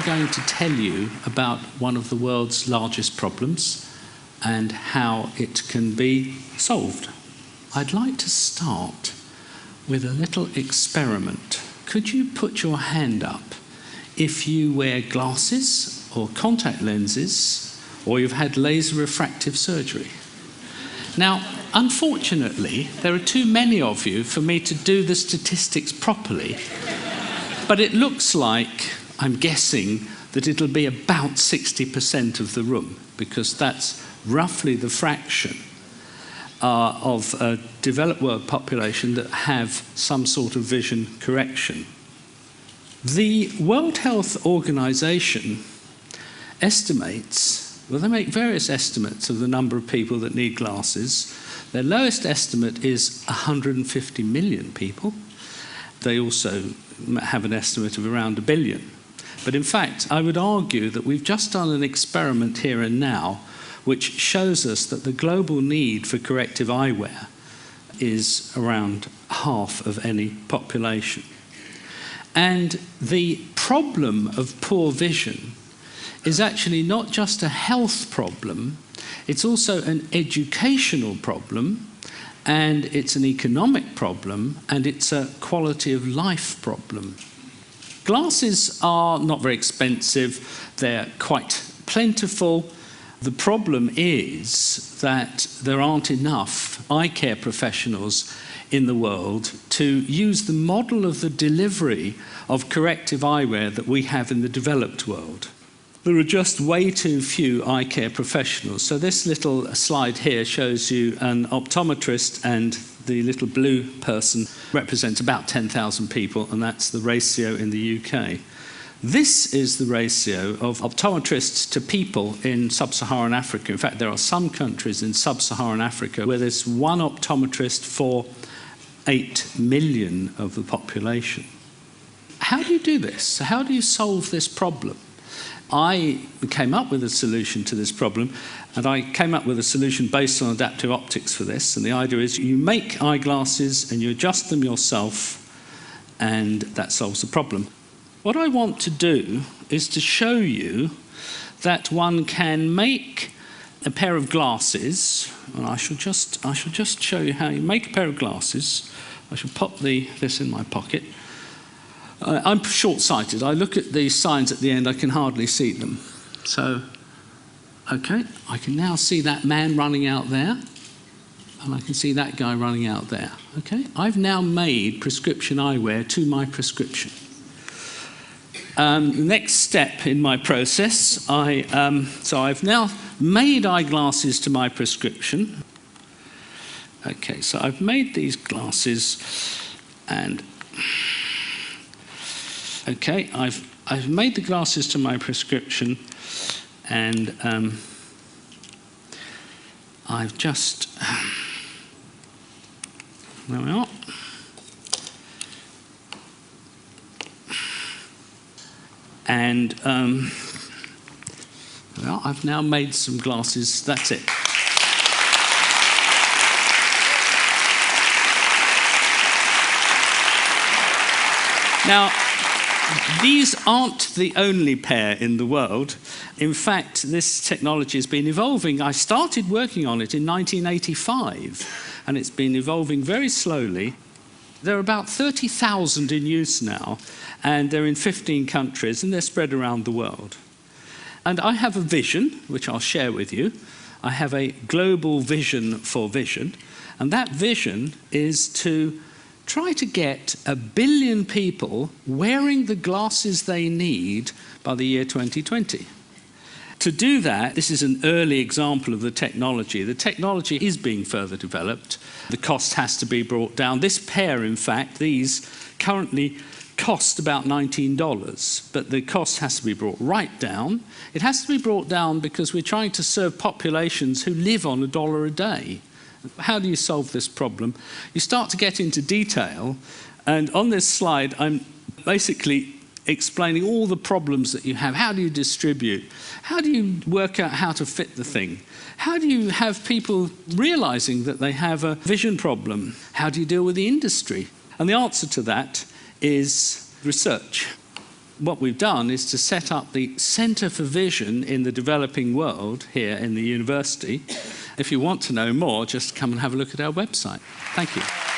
going to tell you about one of the world's largest problems and how it can be solved. I'd like to start with a little experiment. Could you put your hand up if you wear glasses or contact lenses or you've had laser refractive surgery? Now, unfortunately, there are too many of you for me to do the statistics properly, but it looks like, I'm guessing, that it'll be about 60% of the room, because that's roughly the fraction of a developed world population that have some sort of vision correction. The World Health Organization estimates, well, they make various estimates of the number of people that need glasses. Their lowest estimate is 150 million people. They also have an estimate of around 1 billion. But in fact, I would argue that we've just done an experiment here and now which shows us that the global need for corrective eyewear is around half of any population. And the problem of poor vision is actually not just a health problem, it's also an educational problem, and it's an economic problem, and it's a quality of life problem. Glasses are not very expensive, they're quite plentiful. The problem is that there aren't enough eye care professionals in the world to use the model of the delivery of corrective eyewear that we have in the developed world. There are just way too few eye care professionals. So this little slide here shows you an optometrist, and the little blue person represents about 10,000 people, and that's the ratio in the UK. This is the ratio of optometrists to people in sub-Saharan Africa. In fact, there are some countries in sub-Saharan Africa where there's one optometrist for 8 million of the population. How do you do this? How do you solve this problem? I came up with a solution to this problem, and I came up with a solution based on adaptive optics for this. And the idea is you make eyeglasses and you adjust them yourself, and that solves the problem. What I want to do is to show you that one can make a pair of glasses, and I shall just show you how you make a pair of glasses. I shall pop this in my pocket. I'm short-sighted. I look at these signs at the end, I can hardly see them. So, okay, I can now see that man running out there, and I can see that guy running out there. Okay, I've now made prescription eyewear to my prescription. The next step in my process, so I've now made eyeglasses to my prescription. Okay, so I've made these glasses, and okay, I've made the glasses to my prescription, and I've just there we are. And well, I've now made some glasses. That's it. Now, these aren't the only pair in the world. In fact, this technology has been evolving. I started working on it in 1985, and it's been evolving very slowly. There are about 30,000 in use now, and they're in 15 countries, and they're spread around the world. And I have a vision, which I'll share with you. I have a global vision for vision, and that vision is to try to get 1 billion people wearing the glasses they need by the year 2020. To do that, this is an early example of the technology. The technology is being further developed. The cost has to be brought down. This pair, in fact, these currently cost about $19, but the cost has to be brought right down. It has to be brought down because we're trying to serve populations who live on $1 a day. How do you solve this problem? You start to get into detail, and on this slide, I'm basically explaining all the problems that you have. How do you distribute? How do you work out how to fit the thing? How do you have people realizing that they have a vision problem? How do you deal with the industry? And the answer to that is research. what we've done is to set up the Centre for Vision in the developing world here in the university. If you want to know more, just come and have a look at our website. Thank you.